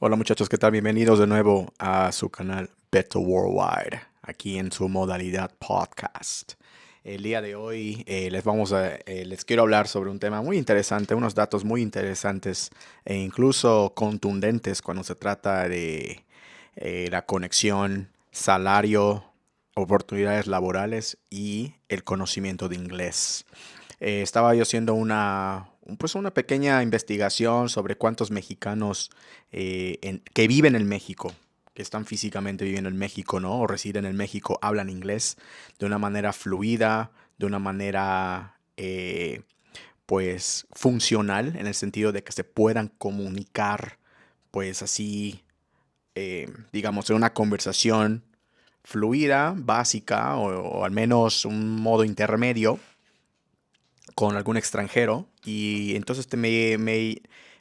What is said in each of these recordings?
Hola muchachos, ¿qué tal? Bienvenidos de nuevo a su canal Beto Worldwide, aquí en su modalidad podcast. El día de hoy les quiero hablar sobre un tema muy interesante, unos datos muy interesantes e incluso contundentes cuando se trata de la conexión, salario, oportunidades laborales y el conocimiento de inglés. Estaba yo haciendo una pequeña investigación sobre cuántos mexicanos que viven en México, que están físicamente viviendo en México, ¿no? O residen en México, hablan inglés de una manera fluida, de una manera, pues, funcional, en el sentido de que se puedan comunicar, pues, así, digamos, en una conversación fluida, básica, o al menos un modo intermedio con algún extranjero y entonces me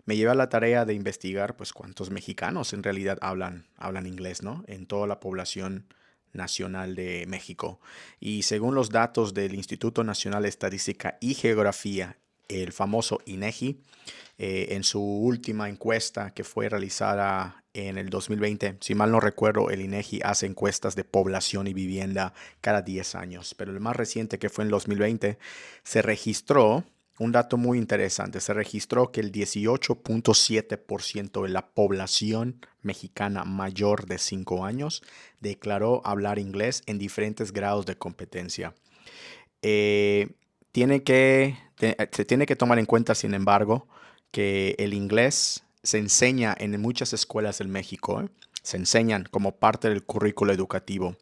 llevé a la tarea de investigar pues cuántos mexicanos en realidad hablan inglés, ¿no? En toda la población nacional de México. Y según los datos del Instituto Nacional de Estadística y Geografía, el famoso INEGI, en su última encuesta que fue realizada en el 2020. Si mal no recuerdo, el INEGI hace encuestas de población y vivienda cada 10 años, pero el más reciente, que fue en el 2020, se registró un dato muy interesante. Se registró que el 18.7% de la población mexicana mayor de 5 años declaró hablar inglés en diferentes grados de competencia. Eh, Se tiene que tomar en cuenta, sin embargo, que el inglés se enseña en muchas escuelas en México, ¿eh? Se enseñan como parte del currículo educativo.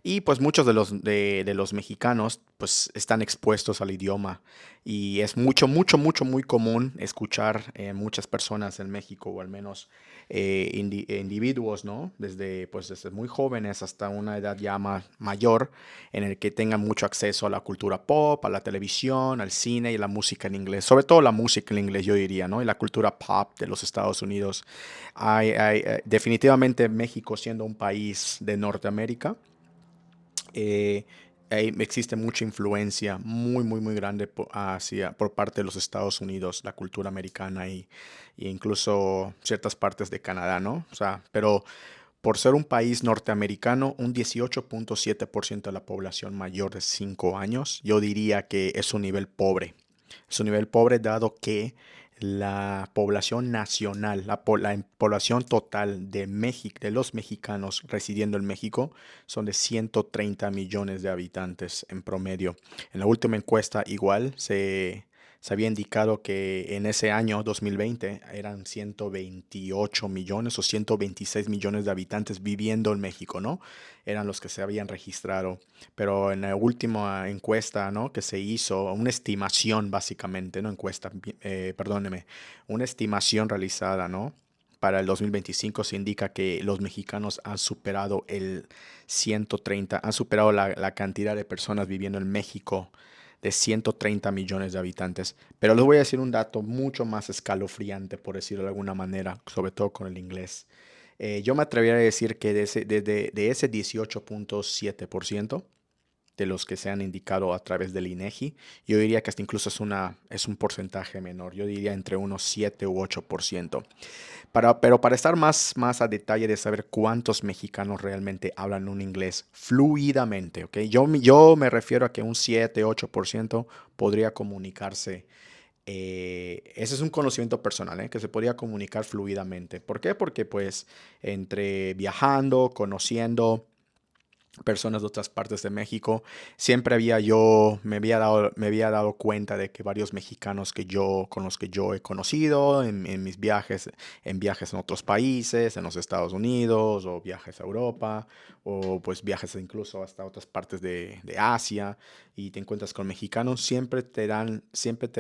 Y pues muchos de los mexicanos pues están expuestos al idioma y es muy común escuchar muchas personas en México o al menos individuos, ¿no? Desde muy jóvenes hasta una edad ya más mayor en el que tengan mucho acceso a la cultura pop, a la televisión, al cine y la música en inglés. Sobre todo la música en inglés, yo diría, ¿no? Y la cultura pop de los Estados Unidos. Definitivamente México siendo un país de Norteamérica, eh, existe mucha influencia muy grande por parte de los Estados Unidos, la cultura americana y incluso ciertas partes de Canadá, ¿no? O sea, pero por ser un país norteamericano, un 18.7% de la población mayor de 5 años, yo diría que es un nivel pobre. Es un nivel pobre dado que la población nacional, la población total de México, de los mexicanos residiendo en México, son de 130 millones de habitantes en promedio. En la última encuesta igual se había indicado que en ese año 2020 eran 128 millones o 126 millones de habitantes viviendo en México, ¿no? Eran los que se habían registrado. Pero en la última encuesta, ¿no? Que se hizo, una estimación básicamente, no encuesta, perdóneme, una estimación realizada, ¿no? Para el 2025 se indica que los mexicanos han superado han superado la cantidad de personas viviendo en México de 130 millones de habitantes. Pero les voy a decir un dato mucho más escalofriante, por decirlo de alguna manera, sobre todo con el inglés. Yo me atrevería a decir que de ese 18.7% de los que se han indicado a través del INEGI, yo diría que hasta incluso es un porcentaje menor. Yo diría entre unos 7 u 8%. Pero para estar más a detalle de saber cuántos mexicanos realmente hablan un inglés fluidamente, ¿ok? Yo me refiero a que un 7, 8% podría comunicarse. Ese es un conocimiento personal, ¿eh? Que se podría comunicar fluidamente. ¿Por qué? Porque pues entre viajando, conociendo personas de otras partes de México. Me había dado cuenta de que varios mexicanos con los que yo he conocido en mis viajes, en viajes en otros países, en los Estados Unidos, o viajes a Europa, o pues viajes incluso hasta otras partes de Asia, y te encuentras con mexicanos, siempre te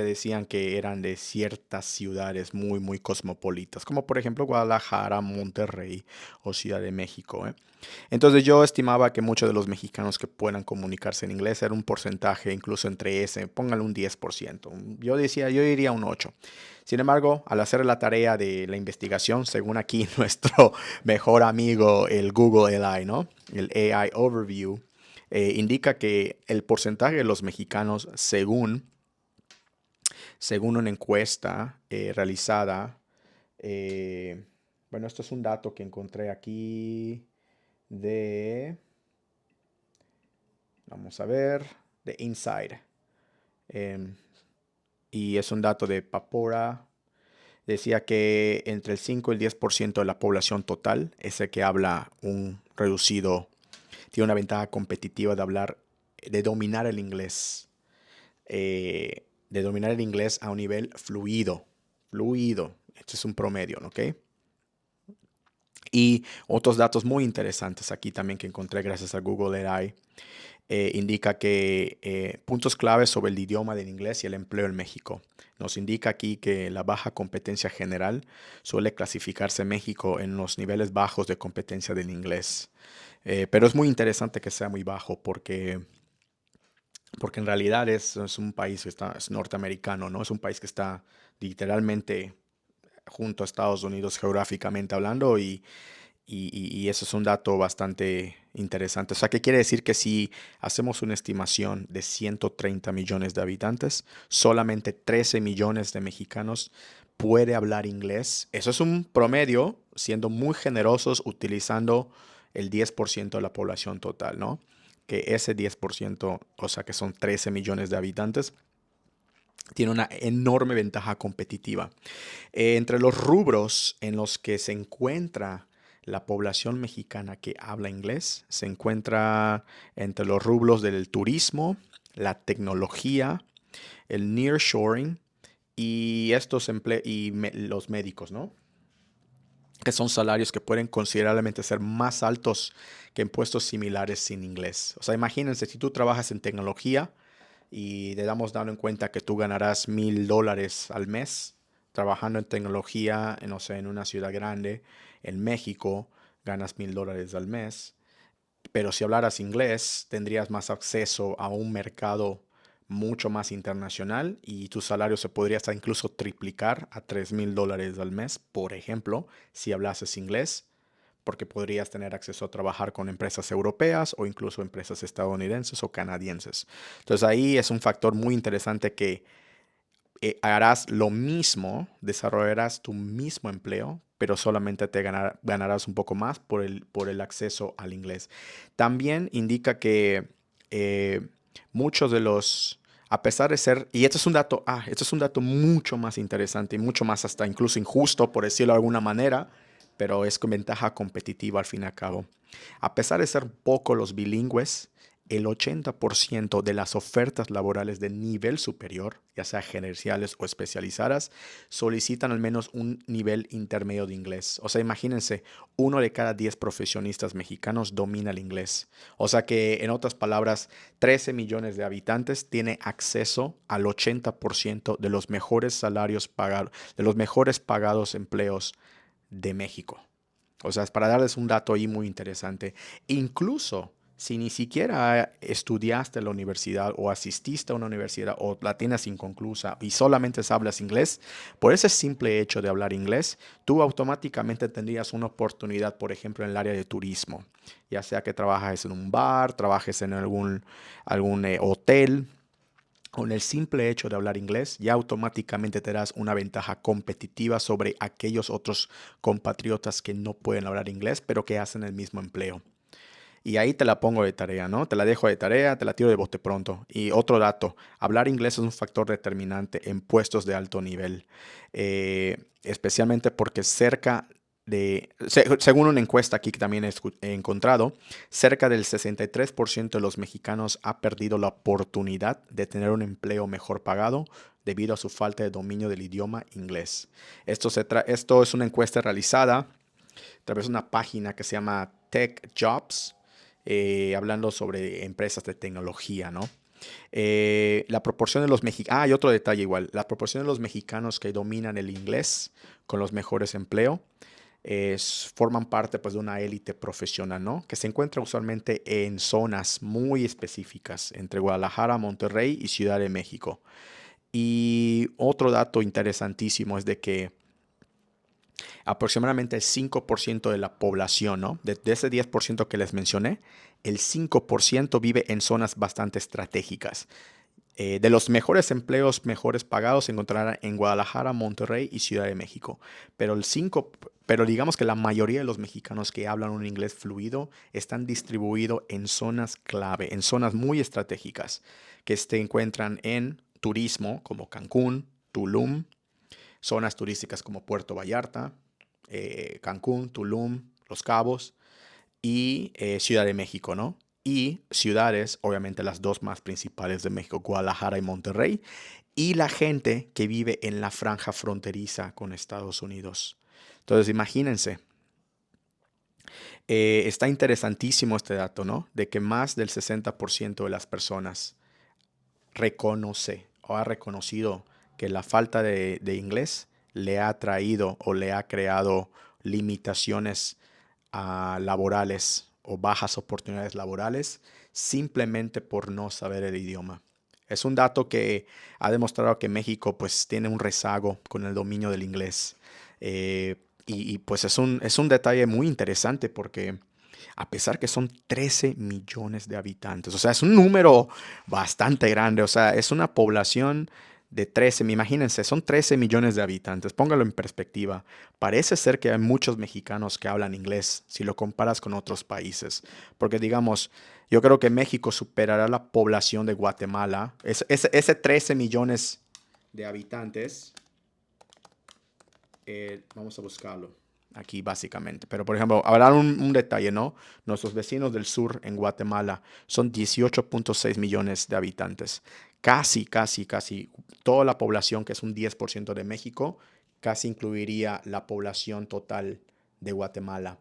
decían que eran de ciertas ciudades muy cosmopolitas, como por ejemplo Guadalajara, Monterrey o Ciudad de México, ¿eh? Entonces yo estimaba que muchos de los mexicanos que puedan comunicarse en inglés era un porcentaje incluso entre ese, póngale un 10%. Yo diría un 8%. Sin embargo, al hacer la tarea de la investigación, según aquí nuestro mejor amigo, el Google AI, ¿no? El AI Overview, indica que el porcentaje de los mexicanos, según una encuesta realizada, eh, Bueno, esto es un dato que encontré aquí de, vamos a ver, de Inside. Em, y es un dato de Papora. Decía que entre el 5 y el 10% de la población total es el que habla un reducido, tiene una ventaja competitiva de hablar, de dominar el inglés. De dominar el inglés a un nivel fluido. Fluido. Este es un promedio, ¿ok? Y otros datos muy interesantes aquí también que encontré gracias a Google AI. Indica que puntos claves sobre el idioma del inglés y el empleo en México. Nos indica aquí que la baja competencia general suele clasificarse México en los niveles bajos de competencia del inglés. Pero es muy interesante que sea muy bajo porque en realidad es un país que es norteamericano, ¿no? Es un país que está literalmente junto a Estados Unidos geográficamente hablando y eso es un dato bastante interesante. O sea, ¿qué quiere decir? Que si hacemos una estimación de 130 millones de habitantes, solamente 13 millones de mexicanos puede hablar inglés. Eso es un promedio, siendo muy generosos, utilizando el 10% de la población total, ¿no? Que ese 10%, o sea, que son 13 millones de habitantes, tiene una enorme ventaja competitiva. Entre los rubros en los que se encuentra la población mexicana que habla inglés, se encuentra entre los rubros del turismo, la tecnología, el nearshoring y los médicos, ¿no? Que son salarios que pueden considerablemente ser más altos que en puestos similares sin inglés. O sea, imagínense, si tú trabajas en tecnología, y le dando en cuenta que tú ganarás $1,000 al mes trabajando en tecnología, no sé, en una ciudad grande, en México, ganas $1,000 al mes. Pero si hablaras inglés, tendrías más acceso a un mercado mucho más internacional y tu salario se podría hasta incluso triplicar a $3,000 al mes, por ejemplo, si hablases inglés, porque podrías tener acceso a trabajar con empresas europeas o incluso empresas estadounidenses o canadienses. Entonces ahí es un factor muy interesante que harás lo mismo, desarrollarás tu mismo empleo, pero solamente ganarás un poco más por el acceso al inglés. También indica que muchos de los, a pesar de ser, y esto es un dato mucho más interesante y mucho más hasta incluso injusto, por decirlo de alguna manera, pero es con ventaja competitiva al fin y al cabo. A pesar de ser poco los bilingües, el 80% de las ofertas laborales de nivel superior, ya sea gerenciales o especializadas, solicitan al menos un nivel intermedio de inglés. O sea, imagínense, 1 de cada 10 profesionistas mexicanos domina el inglés. O sea que, en otras palabras, 13 millones de habitantes tiene acceso al 80% de los mejores salarios pagados, de los mejores pagados empleos de México. O sea, es para darles un dato ahí muy interesante. Incluso si ni siquiera estudiaste en la universidad o asististe a una universidad o la tienes inconclusa y solamente hablas inglés, por ese simple hecho de hablar inglés, tú automáticamente tendrías una oportunidad, por ejemplo, en el área de turismo, ya sea que trabajes en un bar, trabajes en algún hotel. Con el simple hecho de hablar inglés, ya automáticamente te das una ventaja competitiva sobre aquellos otros compatriotas que no pueden hablar inglés, pero que hacen el mismo empleo. Y ahí te la pongo de tarea, ¿no? Te la dejo de tarea, te la tiro de bote pronto. Y otro dato, hablar inglés es un factor determinante en puestos de alto nivel, especialmente porque según una encuesta aquí que también he encontrado, cerca del 63% de los mexicanos ha perdido la oportunidad de tener un empleo mejor pagado debido a su falta de dominio del idioma inglés. Esto es una encuesta realizada a través de una página que se llama Tech Jobs, hablando sobre empresas de tecnología, ¿no? La proporción de los mexicanos, y otro detalle igual, la proporción de los mexicanos que dominan el inglés con los mejores empleos forman parte pues de una élite profesional, ¿no? Que se encuentra usualmente en zonas muy específicas entre Guadalajara, Monterrey y Ciudad de México. Y otro dato interesantísimo es de que aproximadamente el 5% de la población, ¿no? De ese 10% que les mencioné, el 5% vive en zonas bastante estratégicas. De los mejores empleos, mejores pagados se encontrarán en Guadalajara, Monterrey y Ciudad de México. Pero pero digamos que la mayoría de los mexicanos que hablan un inglés fluido están distribuidos en zonas clave, en zonas muy estratégicas, que se encuentran en turismo como Cancún, Tulum, zonas turísticas como Puerto Vallarta, Cancún, Tulum, Los Cabos y Ciudad de México, ¿no? Y ciudades, obviamente las dos más principales de México, Guadalajara y Monterrey, y la gente que vive en la franja fronteriza con Estados Unidos. Entonces, imagínense, está interesantísimo este dato, ¿no? De que más del 60% de las personas reconoce o ha reconocido que la falta de inglés le ha traído o le ha creado limitaciones laborales o bajas oportunidades laborales simplemente por no saber el idioma. Es un dato que ha demostrado que México pues tiene un rezago con el dominio del inglés. Pues es un detalle muy interesante porque a pesar que son 13 millones de habitantes, o sea, es un número bastante grande, o sea, es una población de 13, imagínense, son 13 millones de habitantes, póngalo en perspectiva. Parece ser que hay muchos mexicanos que hablan inglés si lo comparas con otros países, porque digamos, yo creo que México superará la población de Guatemala, ese 13 millones de habitantes, vamos a buscarlo aquí básicamente. Pero por ejemplo, habrá un detalle, ¿no? Nuestros vecinos del sur en Guatemala son 18.6 millones de habitantes. Casi toda la población, que es un 10% de México, casi incluiría la población total de Guatemala.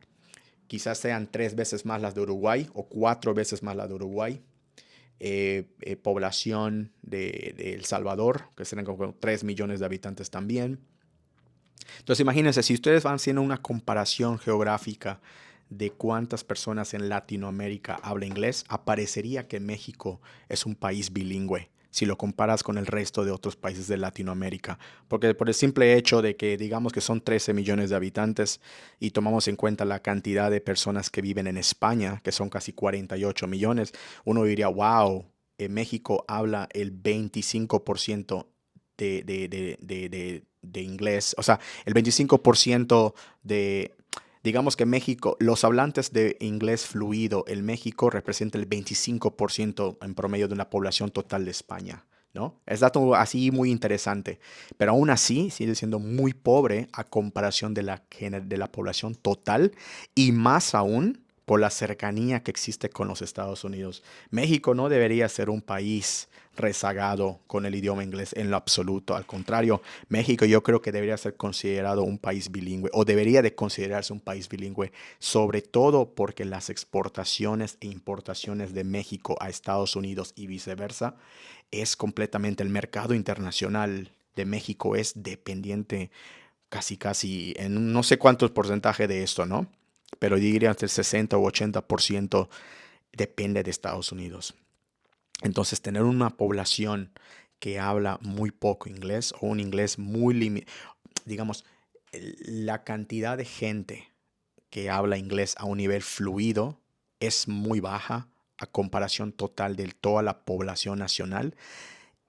Quizás sean 3 veces más las de Uruguay o 4 veces más las de Uruguay. Población de El Salvador, que serán como 3 millones de habitantes también. Entonces imagínense, si ustedes van haciendo una comparación geográfica de cuántas personas en Latinoamérica hablan inglés, aparecería que México es un país bilingüe si lo comparas con el resto de otros países de Latinoamérica. Porque por el simple hecho de que digamos que son 13 millones de habitantes y tomamos en cuenta la cantidad de personas que viven en España, que son casi 48 millones, uno diría, wow, México habla el 25% de inglés, o sea, el 25% de, digamos que México, los hablantes de inglés fluido en México representa el 25% en promedio de la población total de España, ¿no? Es dato así muy interesante, pero aún así sigue siendo muy pobre a comparación de la población total y más aún por la cercanía que existe con los Estados Unidos. México no debería ser un país rezagado con el idioma inglés en lo absoluto. Al contrario, México yo creo que debería ser considerado un país bilingüe o debería de considerarse un país bilingüe, sobre todo porque las exportaciones e importaciones de México a Estados Unidos y viceversa es completamente el mercado internacional de México es dependiente casi en no sé cuánto es el porcentaje de esto, ¿no? Pero diría entre el 60 u 80% depende de Estados Unidos. Entonces, tener una población que habla muy poco inglés o un inglés muy limitado, digamos, la cantidad de gente que habla inglés a un nivel fluido es muy baja a comparación total de toda la población nacional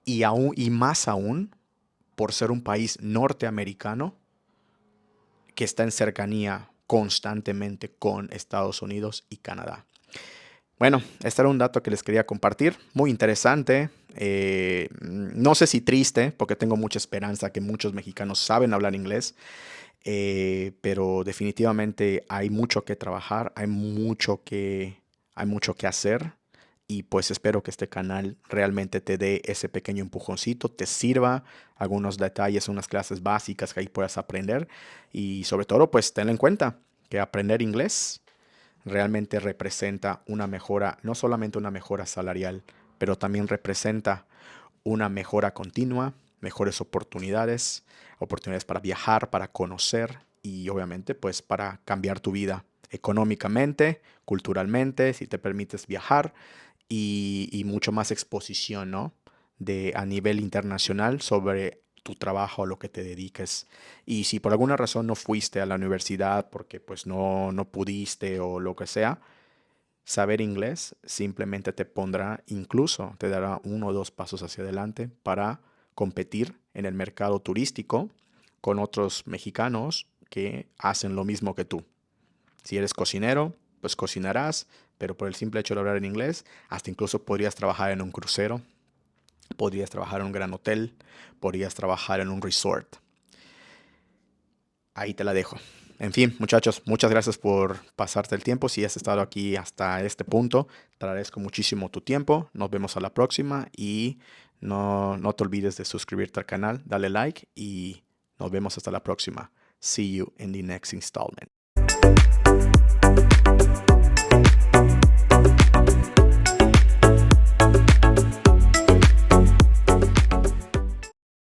y más aún por ser un país norteamericano que está en cercanía constantemente con Estados Unidos y Canadá. Bueno, este era un dato que les quería compartir, muy interesante, no sé si triste, porque tengo mucha esperanza que muchos mexicanos saben hablar inglés, pero definitivamente hay mucho que trabajar, hay mucho que hacer y pues espero que este canal realmente te dé ese pequeño empujoncito, te sirva algunos detalles, unas clases básicas que ahí puedas aprender y sobre todo pues ten en cuenta que aprender inglés realmente representa una mejora, no solamente una mejora salarial, pero también representa una mejora continua, mejores oportunidades, oportunidades para viajar, para conocer y obviamente pues para cambiar tu vida económicamente, culturalmente, si te permites viajar y mucho más exposición, ¿no? A nivel internacional sobre tu trabajo, a lo que te dediques. Y si por alguna razón no fuiste a la universidad porque pues no pudiste o lo que sea, Saber inglés simplemente te pondrá, incluso te dará 1 o 2 pasos hacia adelante para competir en el mercado turístico con otros mexicanos que hacen lo mismo que tú. Si eres cocinero, pues cocinarás, pero por el simple hecho de hablar en inglés, hasta incluso podrías trabajar en un crucero, podrías trabajar en un gran hotel, podrías trabajar en un resort. Ahí te la dejo. En fin, muchachos, muchas gracias por pasarte el tiempo. Si has estado aquí hasta este punto, te agradezco muchísimo tu tiempo. Nos vemos a la próxima y no te olvides de suscribirte al canal, dale like y nos vemos hasta la próxima. See you in the next installment.